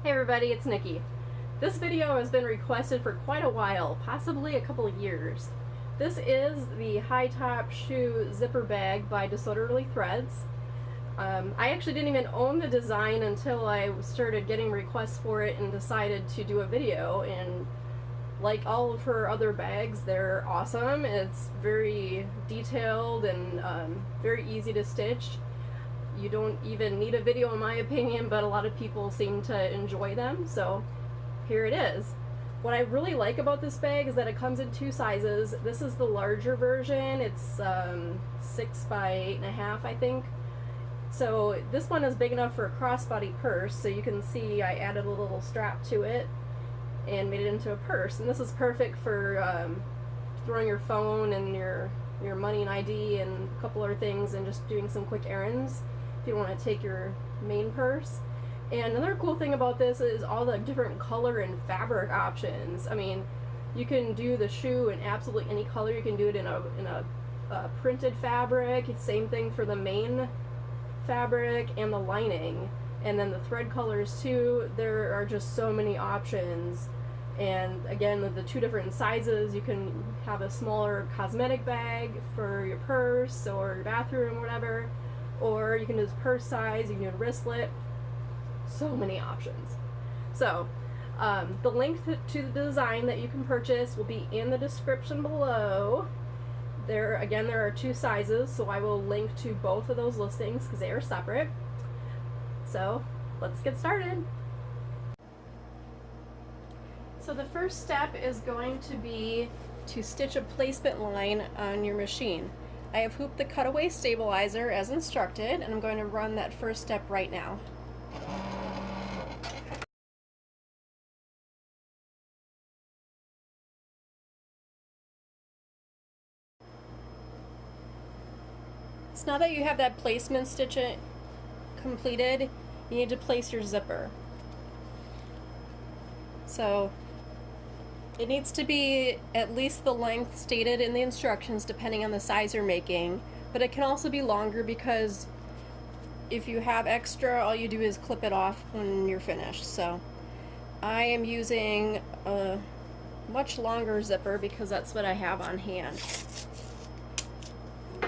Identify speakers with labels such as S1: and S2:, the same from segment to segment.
S1: Hey everybody, it's Nikki. This video has been requested for quite a while, possibly a couple of years. This is the high top shoe zipper bag by Disorderly Threads. I actually didn't even own the design until I started getting requests for it and decided to do a video, and like all of her other bags, they're awesome. It's very detailed and very easy to stitch. You don't even need a video in my opinion, but a lot of people seem to enjoy them, so here it is. What I really like about this bag is that it comes in two sizes. This is the larger version. It's 6 by 8.5, I think. So this one is big enough for a crossbody purse, so you can see I added a little strap to it and made it into a purse. And this is perfect for throwing your phone and your money and ID and a couple other things and just doing some quick errands if you want to take your main purse. And another cool thing about this is all the different color and fabric options. I mean, you can do the shoe in absolutely any color. You can do it in a printed fabric. Same thing for the main fabric and the lining. And then the thread colors too. There are just so many options. And again, the two different sizes, you can have a smaller cosmetic bag for your purse or your bathroom or whatever, or you can do this purse size, you can do a wristlet. So many options. So the link to the design that you can purchase will be in the description below. There are two sizes, so I will link to both of those listings because they are separate. So let's get started. So the first step is going to be to stitch a placement line on your machine. I have hooped the cutaway stabilizer as instructed, and I'm going to run that first step right now. So now that you have that placement stitch completed, you need to place your zipper. So it needs to be at least the length stated in the instructions depending on the size you're making, but it can also be longer because if you have extra, all you do is clip it off when you're finished. So I am using a much longer zipper because that's what I have on hand.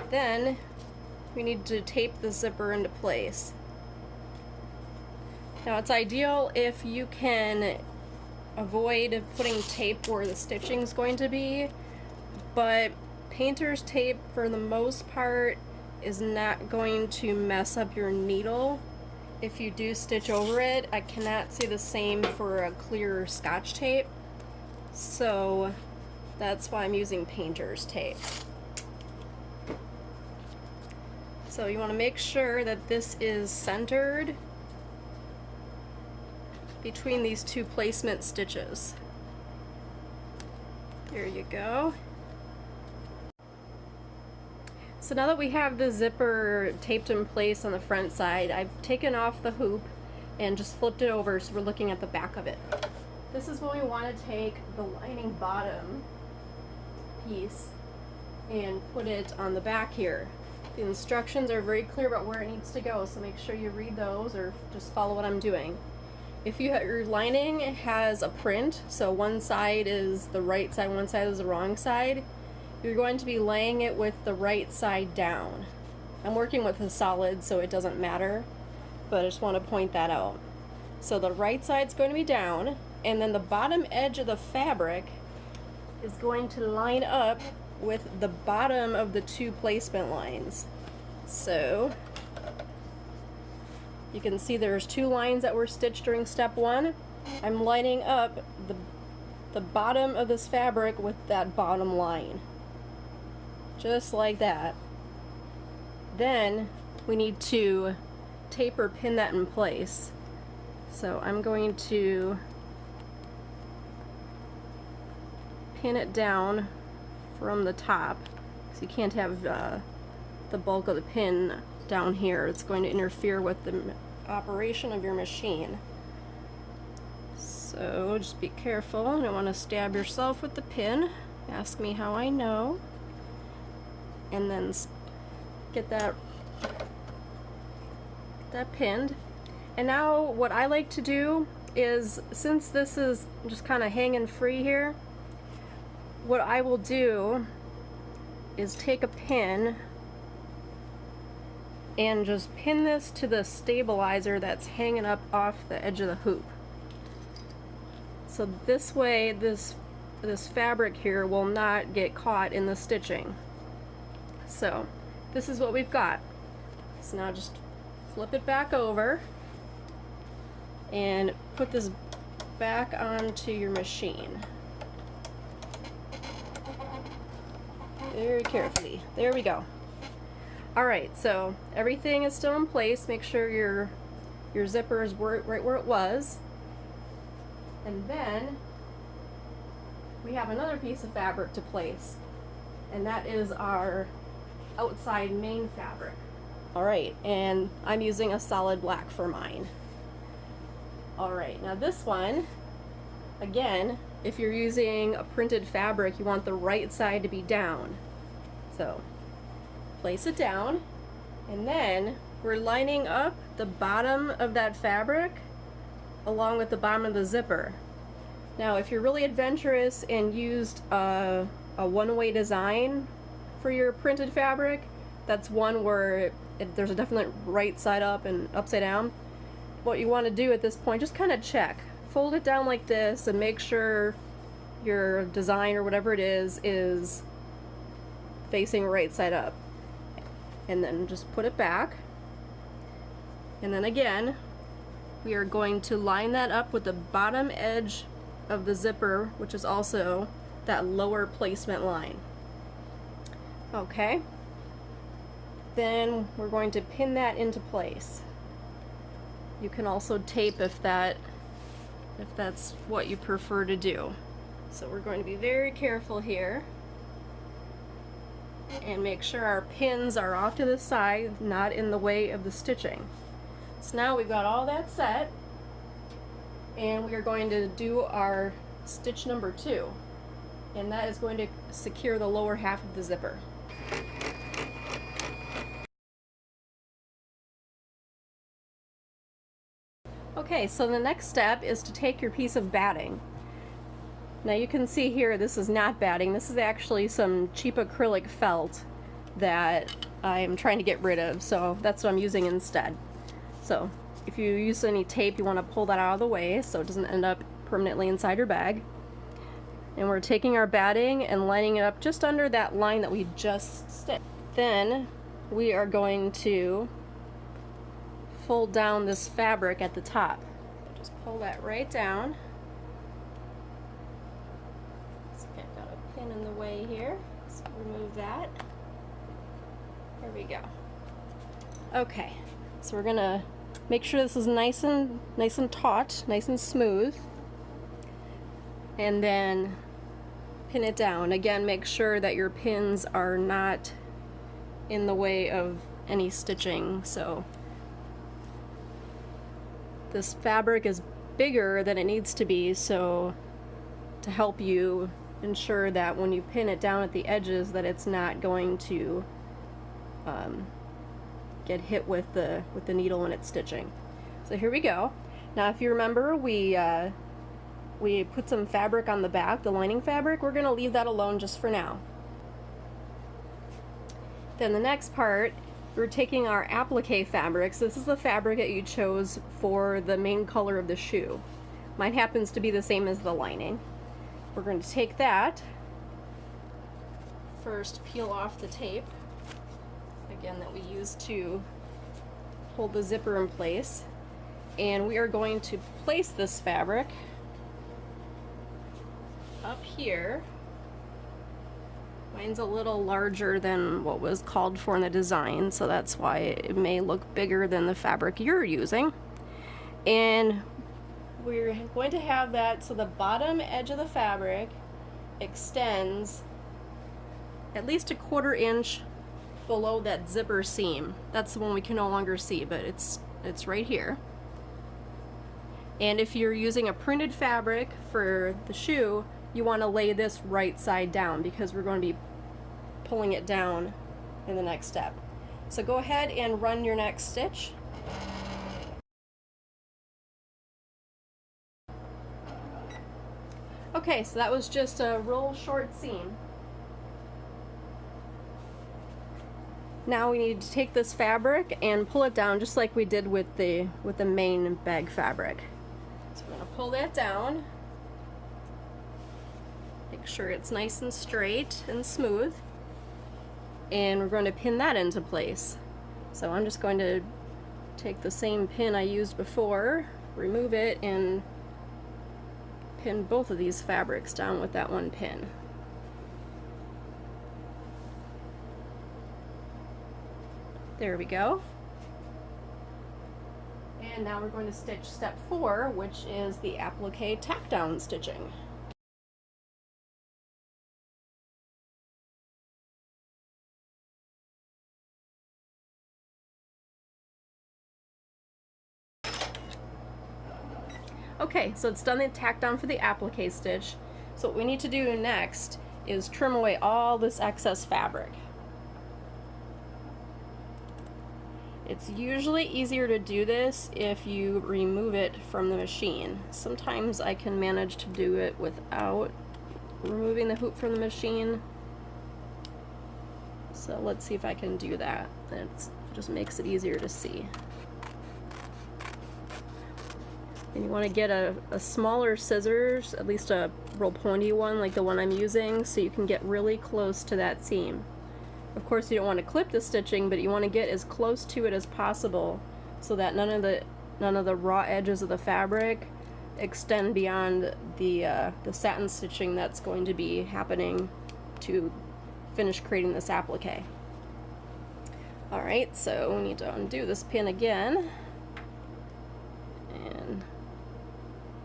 S1: Then we need to tape the zipper into place. Now it's ideal if you can avoid putting tape where the stitching is going to be, but painter's tape for the most part is not going to mess up your needle if you do stitch over it. I cannot say the same for a clear Scotch tape, so that's why I'm using painter's tape. So you want to make sure that this is centered between these two placement stitches. There you go. So now that we have the zipper taped in place on the front side, I've taken off the hoop and just flipped it over so we're looking at the back of it. This is when we want to take the lining bottom piece and put it on the back here. The instructions are very clear about where it needs to go, so make sure you read those or just follow what I'm doing. If your lining has a print, so one side is the right side, one side is the wrong side, you're going to be laying it with the right side down. I'm working with a solid, so it doesn't matter, but I just want to point that out. So the right side's going to be down, and then the bottom edge of the fabric is going to line up with the bottom of the two placement lines. So you can see there's two lines that were stitched during step one. I'm lining up the bottom of this fabric with that bottom line. Just like that. Then we need to tape or pin that in place. So I'm going to pin it down from the top, because you can't have the bulk of the pin down here. It's going to interfere with the operation of your machine. So just be careful. You don't want to stab yourself with the pin. Ask me how I know. And then get that pinned. And now what I like to do is, since this is just kind of hanging free here, what I will do is take a pin and just pin this to the stabilizer that's hanging up off the edge of the hoop. So this way, this fabric here will not get caught in the stitching. So this is what we've got. So now just flip it back over and put this back onto your machine. Very carefully. There we go. Alright, so everything is still in place. Make sure your zipper is right where it was. And then we have another piece of fabric to place, and that is our outside main fabric. Alright, and I'm using a solid black for mine. Alright, now this one, again, if you're using a printed fabric, you want the right side to be down. So place it down, and then we're lining up the bottom of that fabric along with the bottom of the zipper. Now if you're really adventurous and used a one-way design for your printed fabric, that's one where there's a definite right side up and upside down. What you want to do at this point, just kind of check. Fold it down like this and make sure your design or whatever it is facing right side up. And then just put it back. And then again, we are going to line that up with the bottom edge of the zipper, which is also that lower placement line. Okay. Then we're going to pin that into place. You can also tape if that's what you prefer to do. So we're going to be very careful here and make sure our pins are off to the side, not in the way of the stitching. So now we've got all that set, and we are going to do our stitch number 2, and that is going to secure the lower half of the zipper. Okay, so the next step is to take your piece of batting. Now you can see here, this is not batting, this is actually some cheap acrylic felt that I'm trying to get rid of, so that's what I'm using instead. So if you use any tape, you want to pull that out of the way so it doesn't end up permanently inside your bag. And we're taking our batting and lining it up just under that line that we just stitched. Then we are going to fold down this fabric at the top. Just pull that right down. So I've got a pin in the way here. So remove that. There we go. Okay, so we're gonna make sure this is nice and taut, nice and smooth, and then pin it down. Again, make sure that your pins are not in the way of any stitching. So this fabric is bigger than it needs to be, so to help you ensure that when you pin it down at the edges that it's not going to get hit with the needle when it's stitching. So here we go. Now if you remember, we put some fabric on the back, the lining fabric. We're going to leave that alone just for now. Then the next part, we're taking our applique fabrics. This is the fabric that you chose for the main color of the shoe. Mine happens to be the same as the lining. We're going to take that. First, peel off the tape, again, that we used to hold the zipper in place. And we are going to place this fabric up here. Mine's a little larger than what was called for in the design, so that's why it may look bigger than the fabric you're using. And we're going to have that so the bottom edge of the fabric extends at least a 1/4 inch below that zipper seam. That's the one we can no longer see, but it's right here. And if you're using a printed fabric for the shoe, you want to lay this right side down because we're going to be pulling it down in the next step. So go ahead and run your next stitch. Okay, so that was just a real short seam. Now we need to take this fabric and pull it down just like we did with the main bag fabric. So I'm going to pull that down. Make sure it's nice and straight and smooth. And we're going to pin that into place. So I'm just going to take the same pin I used before, remove it, and pin both of these fabrics down with that one pin. There we go. And now we're going to stitch step 4, which is the applique tack down stitching. Okay, so it's done the tack down for the applique stitch. So what we need to do next is trim away all this excess fabric. It's usually easier to do this if you remove it from the machine. Sometimes I can manage to do it without removing the hoop from the machine. So let's see if I can do that. It just makes it easier to see. And you want to get a smaller scissors, at least a real pointy one like the one I'm using, so you can get really close to that seam. Of course you don't want to clip the stitching, but you want to get as close to it as possible so that none of the raw edges of the fabric extend beyond the satin stitching that's going to be happening to finish creating this applique. Alright, so we need to undo this pin again and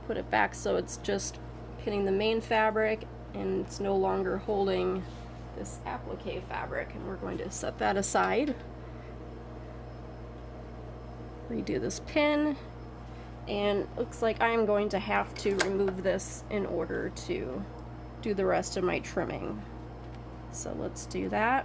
S1: put it back so it's just pinning the main fabric and it's no longer holding this applique fabric, and we're going to set that aside. Redo this pin, and looks like I'm going to have to remove this in order to do the rest of my trimming. So let's do that.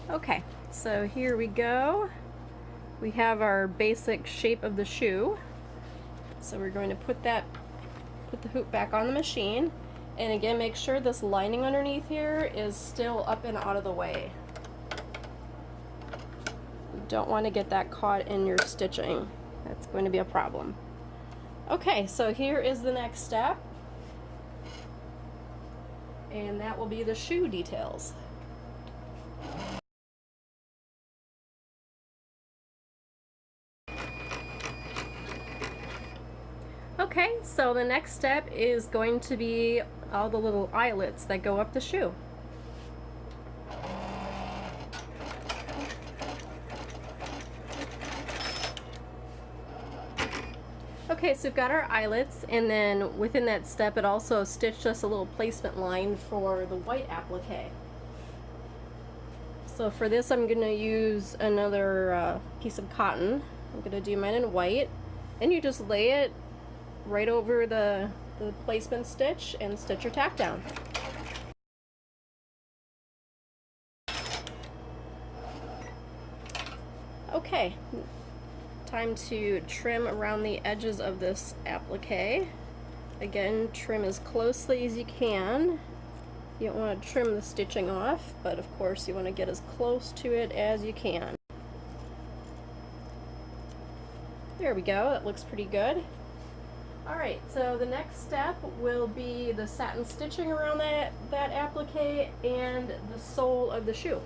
S1: Okay, so here we go. We have our basic shape of the shoe. So we're going to put the hoop back on the machine, and again make sure this lining underneath here is still up and out of the way. You don't want to get that caught in your stitching. That's going to be a problem. Okay, so here is the next step, and that will be the shoe details. Okay, so the next step is going to be all the little eyelets that go up the shoe. Okay, so we've got our eyelets, and then within that step it also stitched us a little placement line for the white applique. So for this I'm going to use another piece of cotton. I'm going to do mine in white, and you just lay it right over the placement stitch and stitch your tack down. Okay, time to trim around the edges of this applique. Again, trim as closely as you can. You don't want to trim the stitching off, but of course you want to get as close to it as you can. There we go, that looks pretty good. Alright, so the next step will be the satin stitching around that applique and the sole of the shoe.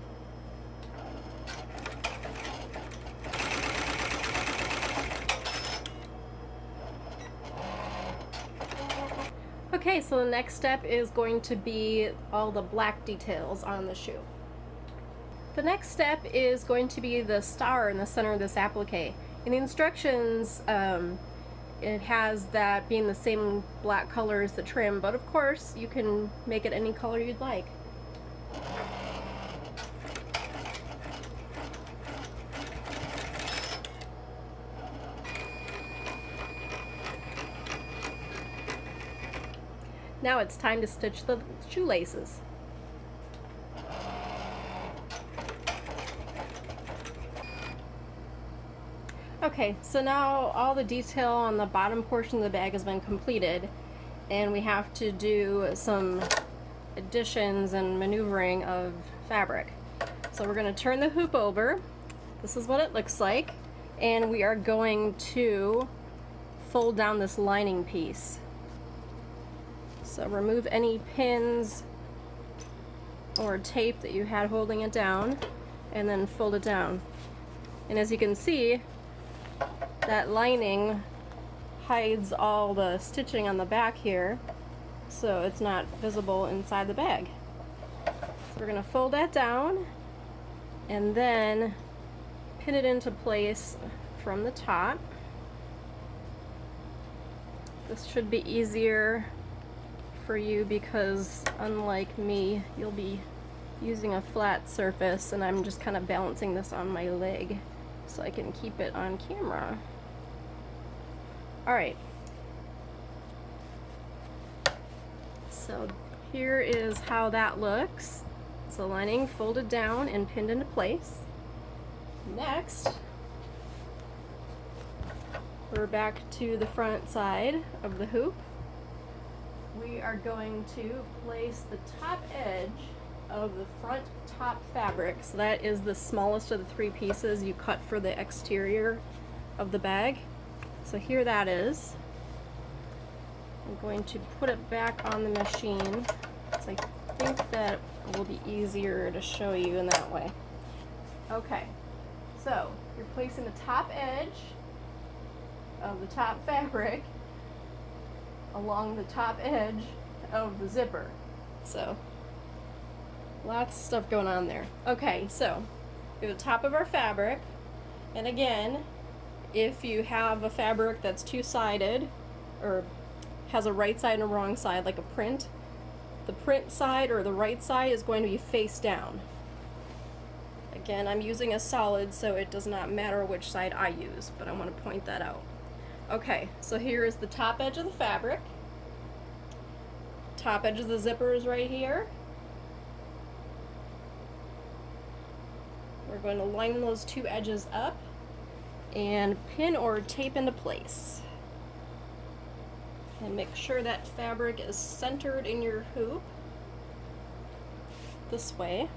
S1: Okay, so the next step is going to be all the black details on the shoe. The next step is going to be the star in the center of this applique. In the instructions, it has that being the same black color as the trim, but of course you can make it any color you'd like. Now it's time to stitch the shoelaces. Okay, so now all the detail on the bottom portion of the bag has been completed, and we have to do some additions and maneuvering of fabric. So we're going to turn the hoop over. This is what it looks like, and we are going to fold down this lining piece. So remove any pins or tape that you had holding it down, and then fold it down. And as you can see, that lining hides all the stitching on the back here, so it's not visible inside the bag. So we're going to fold that down and then pin it into place from the top. This should be easier for you because, unlike me, you'll be using a flat surface, and I'm just kind of balancing this on my leg so I can keep it on camera. Alright, so here is how that looks. So lining folded down and pinned into place. Next, we're back to the front side of the hoop. We are going to place the top edge of the front top fabric. So that is the smallest of the three pieces you cut for the exterior of the bag. So here that is. I'm going to put it back on the machine because I think that will be easier to show you in that way. Okay, so you're placing the top edge of the top fabric along the top edge of the zipper. So lots of stuff going on there. Okay, so we have the top of our fabric, and again, if you have a fabric that's two-sided or has a right side and a wrong side, like a print, the print side or the right side is going to be face down. Again, I'm using a solid, so it does not matter which side I use, but I want to point that out. Okay, so here is the top edge of the fabric. Top edge of the zipper is right here. We're going to line those two edges up and pin or tape into place. And make sure that fabric is centered in your hoop this way,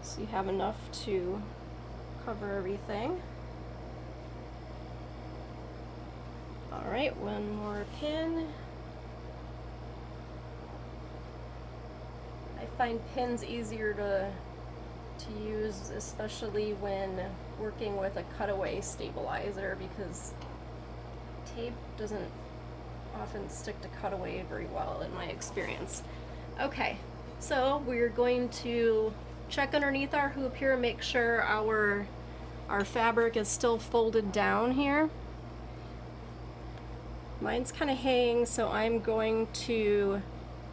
S1: so you have enough to cover everything. Alright, one more pin. I find pins easier to use, especially when working with a cutaway stabilizer, because tape doesn't often stick to cutaway very well in my experience. Okay, so we're going to check underneath our hoop here and make sure our fabric is still folded down here. Mine's kind of hanging, so I'm going to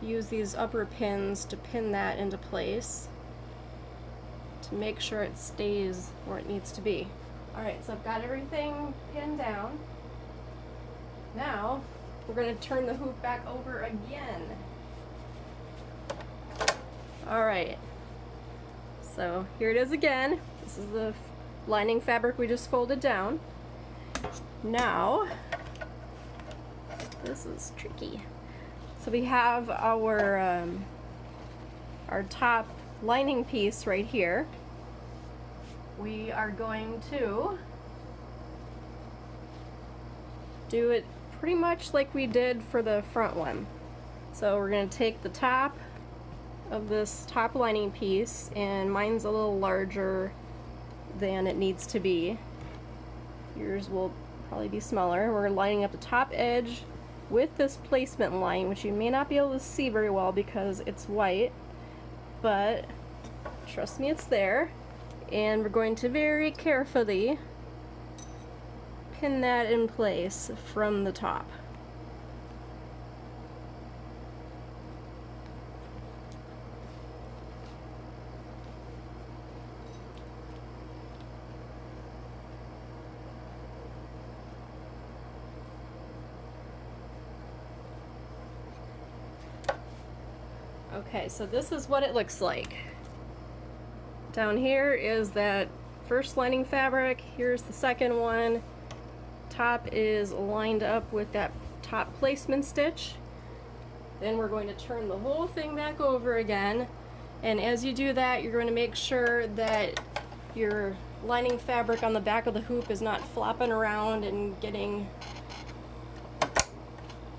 S1: use these upper pins to pin that into place to make sure it stays where it needs to be. Alright, so I've got everything pinned down. Now, we're going to turn the hoop back over again. Alright, so here it is again. This is the lining fabric we just folded down. Now, this is tricky. So we have our top lining piece right here. We are going to do it pretty much like we did for the front one. So we're going to take the top of this top lining piece, and mine's a little larger than it needs to be. Yours will probably be smaller. We're lining up the top edge with this placement line, which you may not be able to see very well because it's white, but trust me, it's there. And we're going to very carefully pin that in place from the top. Okay, so this is what it looks like. Down here is that first lining fabric, here's the second one. Top is lined up with that top placement stitch. Then we're going to turn the whole thing back over again, and as you do that, you're going to make sure that your lining fabric on the back of the hoop is not flopping around and getting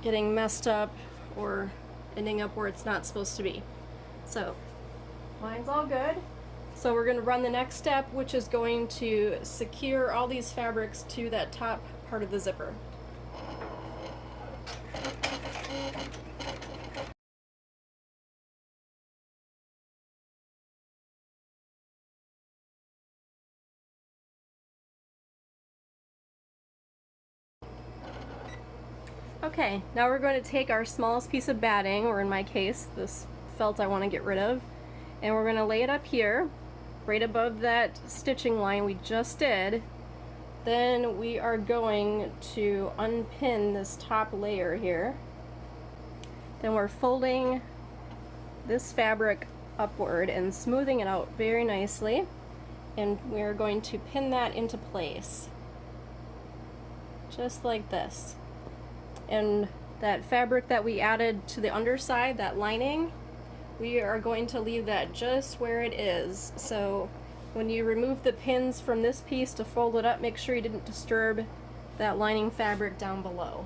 S1: messed up or ending up where it's not supposed to be. So mine's all good. So we're going to run the next step, which is going to secure all these fabrics to that top part of the zipper. Okay, now we're going to take our smallest piece of batting, or in my case, this felt I want to get rid of, and we're going to lay it up here, right above that stitching line we just did. Then we are going to unpin this top layer here. Then we're folding this fabric upward and smoothing it out very nicely, and we're going to pin that into place, just like this. And that fabric that we added to the underside, that lining, we are going to leave that just where it is. So when you remove the pins from this piece to fold it up, make sure you didn't disturb that lining fabric down below.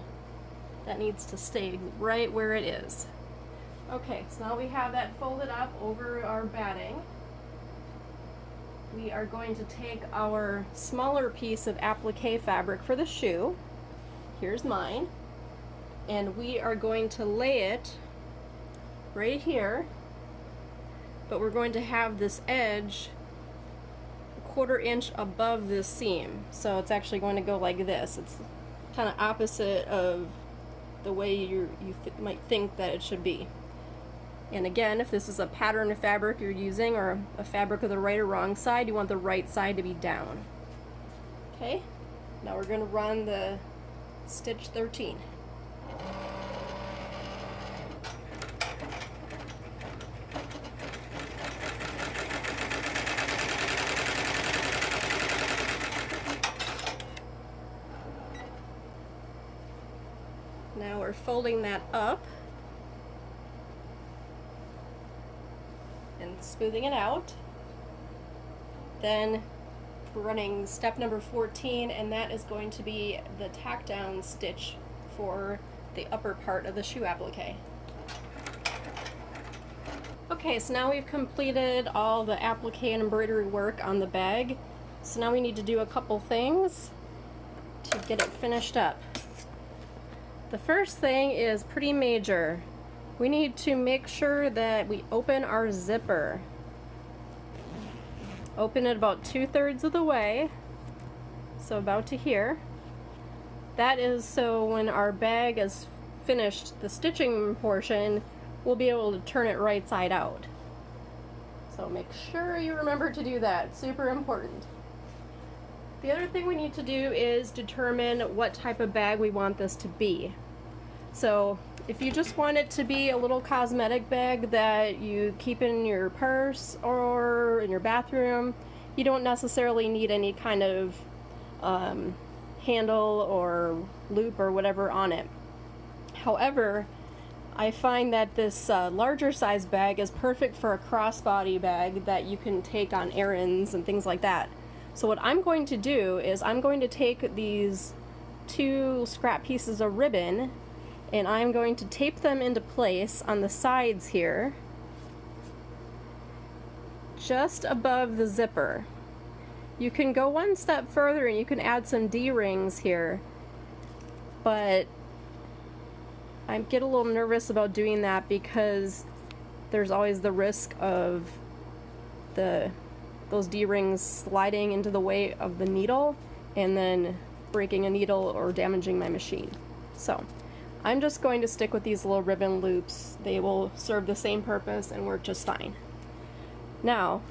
S1: That needs to stay right where it is. Okay, so now we have that folded up over our batting. We are going to take our smaller piece of applique fabric for the shoe. Here's mine. And we are going to lay it right here, but we're going to have this edge a 1/4 inch above this seam. So it's actually going to go like this. It's kind of opposite of the way you might think that it should be. And again, if this is a pattern of fabric you're using, or a fabric of the right or wrong side, you want the right side to be down. Okay, now we're going to run the stitch 13. Now we're folding that up and smoothing it out. Then we're running step number 14, and that is going to be the tack down stitch for the upper part of the shoe applique. Okay, so now we've completed all the applique and embroidery work on the bag. So now we need to do a couple things to get it finished up. The first thing is pretty major. We need to make sure that we open our zipper. Open it about 2/3 of the way, so about to here. That is so when our bag is finished, the stitching portion, we'll be able to turn it right side out. So make sure you remember to do that. It's super important. The other thing we need to do is determine what type of bag we want this to be. So if you just want it to be a little cosmetic bag that you keep in your purse or in your bathroom, you don't necessarily need any kind of handle or loop or whatever on it. However, I find that this larger size bag is perfect for a crossbody bag that you can take on errands and things like that. So what I'm going to do is I'm going to take these 2 scrap pieces of ribbon, and I'm going to tape them into place on the sides here, just above the zipper. You can go one step further and you can add some D-rings here, but I get a little nervous about doing that because there's always the risk of those D-rings sliding into the way of the needle and then breaking a needle or damaging my machine. So I'm just going to stick with these little ribbon loops. They will serve the same purpose and work just fine. Now,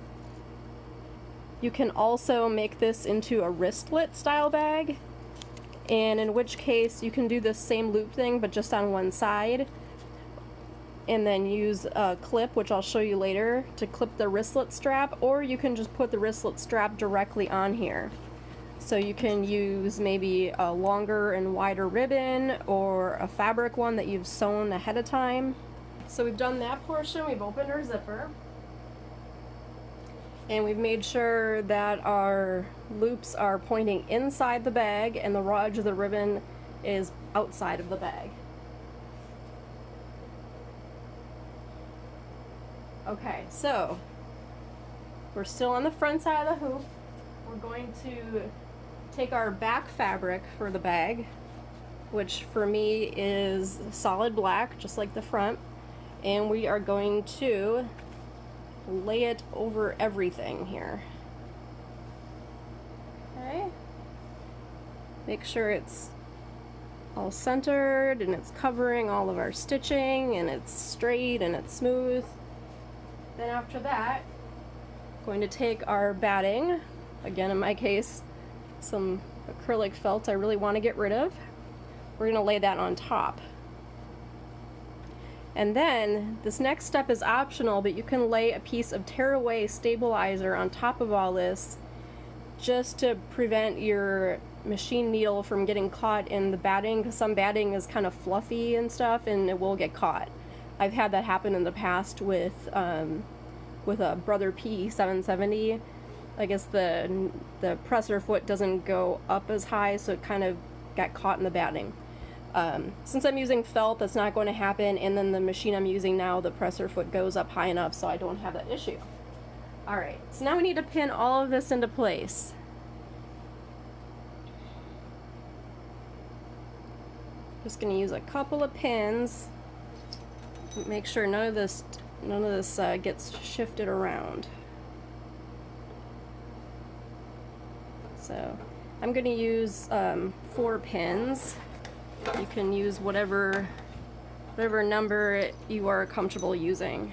S1: you can also make this into a wristlet style bag, and in which case you can do the same loop thing but just on one side. and then use a clip, which I'll show you later, to clip the wristlet strap, or you can just put the wristlet strap directly on here. So you can use maybe a longer and wider ribbon or a fabric one that you've sewn ahead of time. So we've done that portion, we've opened our zipper, and we've made sure that our loops are pointing inside the bag and the raw edge of the ribbon is outside of the bag. Okay, so we're still on the front side of the hoop. We're going to take our back fabric for the bag, which for me is solid black, just like the front, and we are going to lay it over everything here. Okay, make sure it's all centered and it's covering all of our stitching and it's straight and it's smooth. Then after that, going to take our batting, again in my case some acrylic felt I really want to get rid of. We're going to lay that on top. And then this next step is optional, but you can lay a piece of tearaway stabilizer on top of all this just to prevent your machine needle from getting caught in the batting, because some batting is kind of fluffy and stuff and it will get caught. I've had that happen in the past with a Brother P 770. I guess the presser foot doesn't go up as high, so it kind of got caught in the batting. Since I'm using felt, that's not going to happen, and then the machine I'm using now, the presser foot goes up high enough so I don't have that issue. Alright, so now we need to pin all of this into place. Just going to use a couple of pins. Make sure none of this gets shifted around. So I'm going to use 4 pins. You can use whatever number you are comfortable using.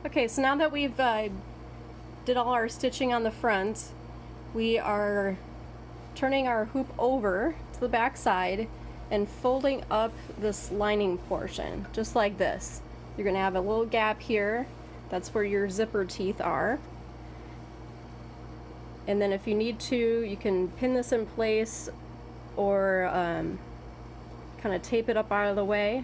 S1: Okay, so now that we've did all our stitching on the front, we are turning our hoop over to the back side and folding up this lining portion, just like this. You're going to have a little gap here. That's where your zipper teeth are. And then if you need to, you can pin this in place or kind of tape it up out of the way.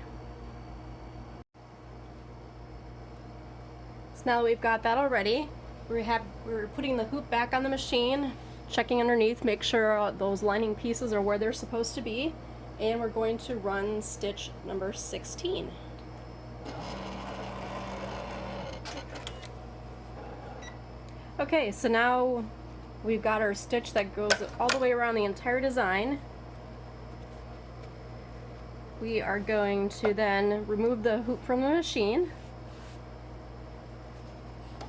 S1: So now that we've got that already, we're putting the hoop back on the machine, checking underneath, make sure those lining pieces are where they're supposed to be, and we're going to run stitch number 16. Okay, so now we've got our stitch that goes all the way around the entire design. We are going to then remove the hoop from the machine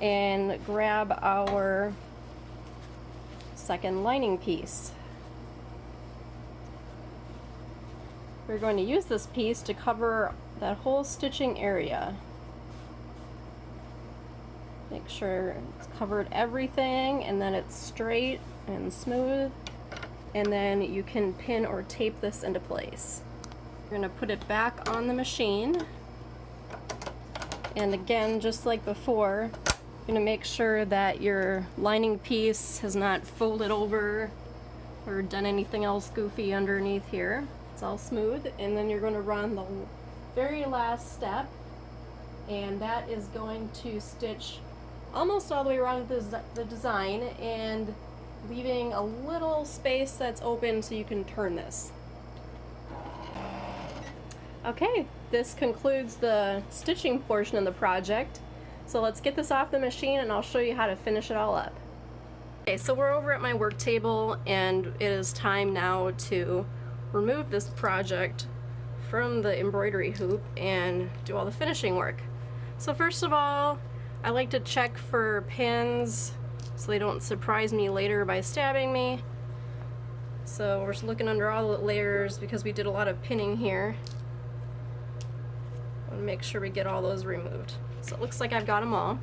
S1: and grab our second lining piece. We're going to use this piece to cover that whole stitching area. Make sure it's covered everything and then it's straight and smooth, and then you can pin or tape this into place. You're going to put it back on the machine, and again, just like before, you're going to make sure that your lining piece has not folded over or done anything else goofy underneath here. It's all smooth, and then you're going to run the very last step, and that is going to stitch almost all the way around the design and leaving a little space that's open so you can turn this. Okay, this concludes the stitching portion of the project. So let's get this off the machine and I'll show you how to finish it all up. Okay, so we're over at my work table and it is time now to remove this project from the embroidery hoop and do all the finishing work. So first of all, I like to check for pins so they don't surprise me later by stabbing me. So we're just looking under all the layers because we did a lot of pinning here. I want to make sure we get all those removed. So it looks like I've got them all.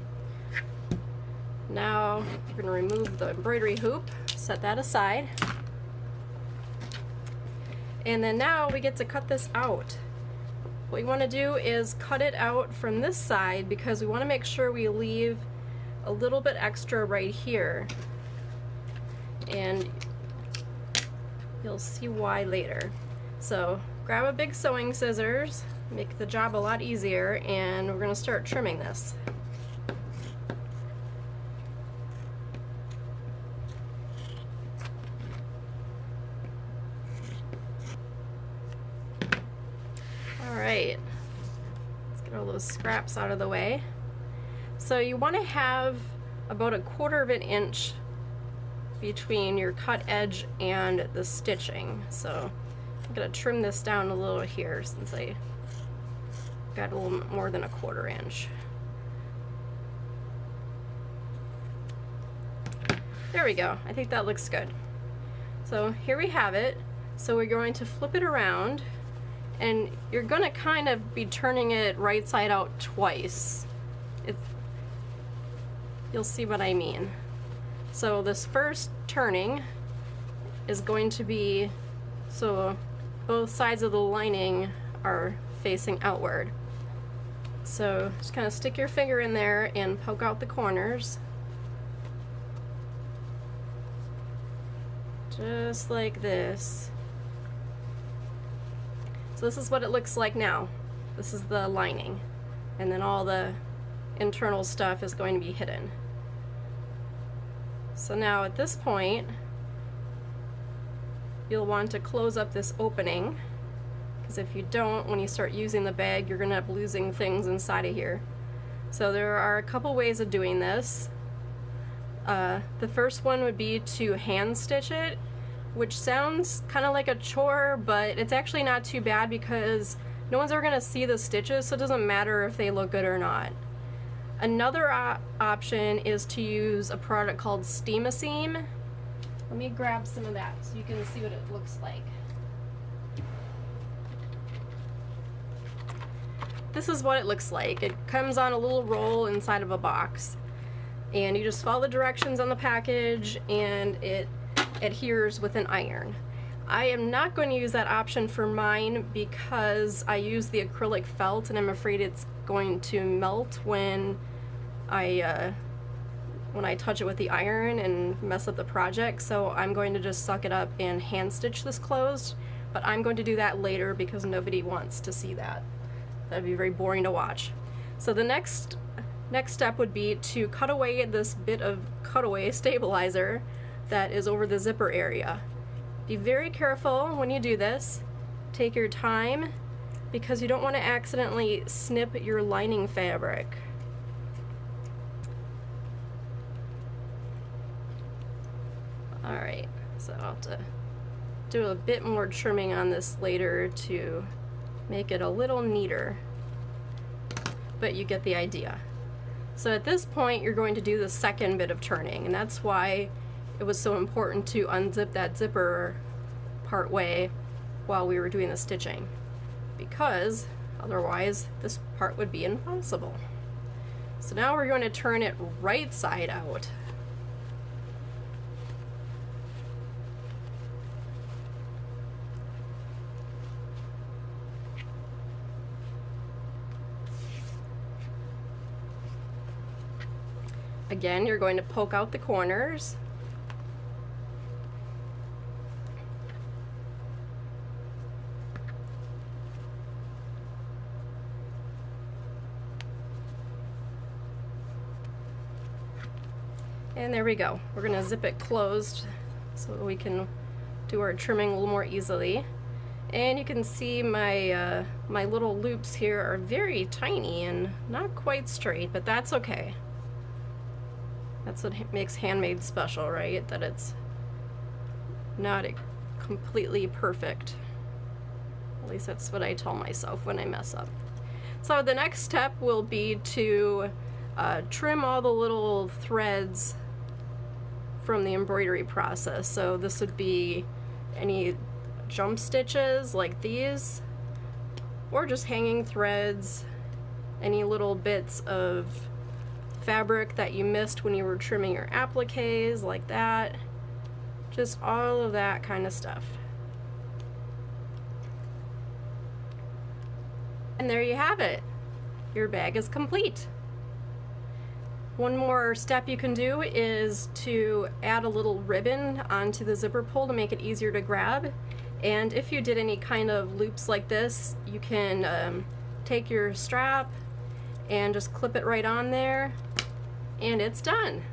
S1: Now we're going to remove the embroidery hoop, set that aside. And then now we get to cut this out. What we want to do is cut it out from this side because we want to make sure we leave a little bit extra right here. And you'll see why later. So grab a big sewing scissors, make the job a lot easier, and we're going to start trimming this. Alright, let's get all those scraps out of the way. So you want to have about 1/4 of an inch between your cut edge and the stitching. So I'm going to trim this down a little here since I got a little more than 1/4 inch. There we go. I think that looks good. So here we have it. So we're going to flip it around, and you're going to kind of be turning it right side out twice. You'll see what I mean. So this first turning is going to be so both sides of the lining are facing outward. So just kind of stick your finger in there and poke out the corners. Just like this. So this is what it looks like now. This is the lining. And then all the internal stuff is going to be hidden. So now at this point, you'll want to close up this opening, because if you don't, when you start using the bag, you're going to end up losing things inside of here. So there are a couple ways of doing this. The first one would be to hand stitch it, which sounds kind of like a chore, but it's actually not too bad because no one's ever going to see the stitches, so it doesn't matter if they look good or not. Another option is to use a product called Steam-A-Seam. Let me grab some of that so you can see what it looks like. This is what it looks like. It comes on a little roll inside of a box, and you just follow the directions on the package and it adheres with an iron. I am not going to use that option for mine because I use the acrylic felt and I'm afraid it's going to melt when I touch it with the iron and mess up the project, so I'm going to just suck it up and hand stitch this closed, but I'm going to do that later because nobody wants to see that. That'd be very boring to watch. So the next step would be to cut away this bit of cutaway stabilizer that is over the zipper area. Be very careful when you do this. Take your time because you don't want to accidentally snip your lining fabric. Alright, so I'll have to do a bit more trimming on this later to make it a little neater, but you get the idea. So at this point you're going to do the second bit of turning, and that's why it was so important to unzip that zipper part way while we were doing the stitching, because otherwise this part would be impossible. So now we're going to turn it right side out. Again, you're going to poke out the corners. And there we go. We're going to zip it closed so we can do our trimming a little more easily. And you can see my my little loops here are very tiny and not quite straight, but that's okay. That's what makes handmade special, right? That it's not completely perfect. At least that's what I tell myself when I mess up. So the next step will be to trim all the little threads from the embroidery process. So this would be any jump stitches like these, or just hanging threads, any little bits of fabric that you missed when you were trimming your appliques, like that. Just all of that kind of stuff. And there you have it. Your bag is complete. One more step you can do is to add a little ribbon onto the zipper pull to make it easier to grab. And if you did any kind of loops like this, you can take your strap and just clip it right on there, and it's done.